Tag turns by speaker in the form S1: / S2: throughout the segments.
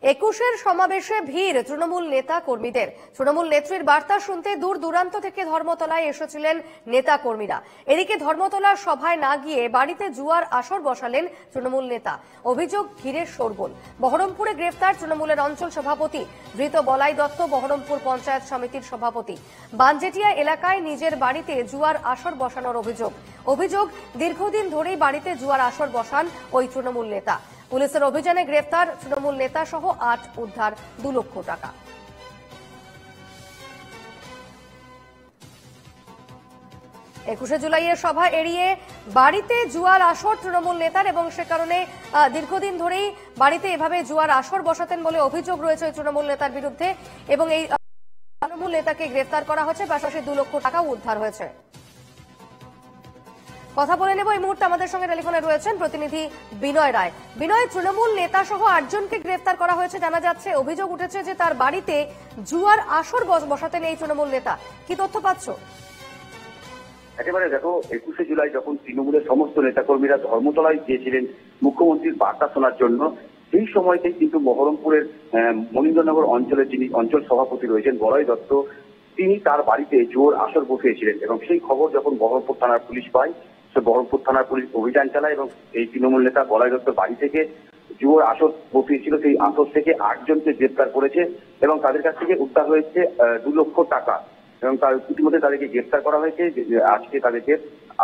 S1: একুশের সমাবেশে ভিড় তৃণমূল নেতা কর্মীদের। তৃণমূল নেত্রীর বার্তা শুনতে দূর দূরান্ত থেকে ধর্মতলায় এসেছিলেন নেতা কর্মীরা। এদিকে ধর্মতলার সভায় না গিয়ে বাড়িতে জুয়ার আসর বসালেন তৃণমূল নেতা। অভিযোগ ঘিরে শোরগোল। বহরমপুরে গ্রেফতার তৃণমূলের অঞ্চল সভাপতি ধৃত বলাই দত্ত, বহরমপুর পঞ্চায়েত সমিতির সভাপতি। বানজেটিয়া এলাকায় নিজের বাড়িতে জুয়ার আসর বসানোর অভিযোগ দীর্ঘদিন ধরেই বাড়িতে জুয়ার আসর বসান ওই তৃণমূল নেতা। পুলিশের অভিযানে গ্রেফতার তৃণমূল নেতা সহ ৮, উদ্ধার ২ লক্ষ টাকা। ২১শে জুলাইয়ের সভা এড়িয়ে বাড়িতে জুয়ার আসর তৃণমূল নেতার এবং সে কারণে দীর্ঘদিন ধরেই বাড়িতে এভাবে জুয়ার আসর বসাতেন বলে অভিযোগ রয়েছে তৃণমূল নেতার বিরুদ্ধে এবং এই তৃণমূল নেতাকে গ্রেফতার করা হয়েছে, পাশাপাশি ২ লক্ষ টাকাও উদ্ধার হয়েছে। কথা বলে নেব। এই মুহূর্তে আমাদের সঙ্গে টেলিফোনে রয়েছেন প্রতিনিধি বিনয় রায়। বিনয়, তৃণমূল নেতা সহ ৮ জনকে গ্রেফতার করা হয়েছে জানা যাচ্ছে। অভিযোগ উঠেছে যে তার বাড়িতে জুয়ার আসর বসাতেন এই তৃণমূল নেতা। কি তথ্য পাচ্ছ?
S2: একেবারে দেখো, ২১শে জুলাই যখন তৃণমূলের সমস্ত নেতাকর্মীরা ধর্মতলায় গিয়েছিলেন মুখ্যমন্ত্রীর বার্তা শোনার জন্য, সেই সময়তেই কিন্তু বহরমপুরের মনীন্দ্রনগর অঞ্চলের যিনি অঞ্চল সভাপতি রয়েছেন বলাই দত্ত, তিনি তার বাড়িতে জুয়ার আসর বসিয়েছিলেন এবং সেই খবর যখন বহরমপুর থানার পুলিশ পায়, সে বহরমপুর থানার পুলিশ অভিযান চালায় এবং এই তৃণমূল নেতা বলাই দত্ত বাড়ি থেকে জুয়ার আসর বসিয়েছিল, সেই আসর থেকে ৮ জনকে গ্রেপ্তার করেছে এবং তাদের কাছ থেকে উদ্ধার হয়েছে ২ লক্ষ টাকা এবং তার ইতিমধ্যে তাদেরকে গ্রেপ্তার করা হয়েছে। আজকে তাদেরকে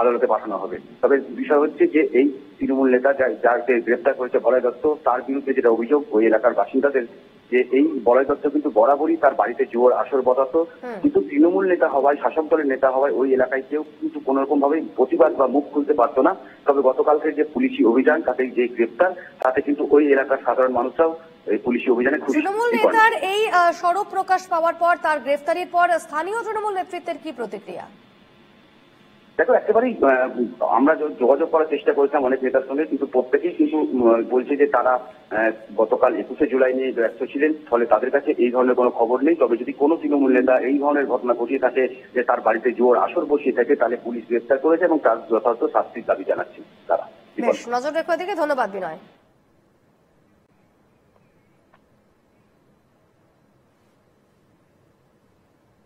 S2: আদালতে পাঠানো হবে। তবে বিষয় হচ্ছে যে এই তৃণমূল নেতা যাকে গ্রেপ্তার করেছে বলাই দত্ত, তার বিরুদ্ধে যেটা অভিযোগ ওই এলাকার বাসিন্দাদের, যে এই বলাই দত্ত কিন্তু বরাবরই তার বাড়িতে জুয়ার আসর বসাতো, কিন্তু তৃণমূল নেতা হওয়ায়, শাসক দলের নেতা হওয়ায় ওই এলাকায় কেউ কিন্তু কোন রকম ভাবে প্রতিবাদ বা মুখ খুলতে পারতো না। তবে গতকালকে যে পুলিশি অভিযান, তাতে যে গ্রেপ্তার, তাতে কিন্তু ওই এলাকার সাধারণ মানুষরাও এই পুলিশি অভিযানে খুশি।
S1: তৃণমূল নেতার এই স্বরূপ প্রকাশ পাওয়ার পর, তার গ্রেফতারির পর স্থানীয় তৃণমূল নেতৃত্বের কি প্রতিক্রিয়া?
S2: দেখো, একেবারেই আমরা যোগাযোগ করার চেষ্টা করেছিলাম অনেক নেতার সঙ্গে, কিন্তু প্রত্যেকেই কিন্তু বলছে যে তারা গতকাল ২১শে জুলাই নিয়ে ব্যস্ত ছিলেন, ফলে তাদের কাছে এই ধরনের কোনো খবর নেই। তবে যদি কোনো তৃণমূল নেতা এই ধরনের ঘটনা ঘটিয়ে থাকে, যে তার বাড়িতে জুয়ার আসর বসিয়ে থাকে, তাহলে পুলিশ গ্রেফতার করেছে এবং তার যথাযথ শাস্তির দাবি জানাচ্ছে তারা।
S1: বেশ, নজর রেখে দিকে ধন্যবাদ বিনয়।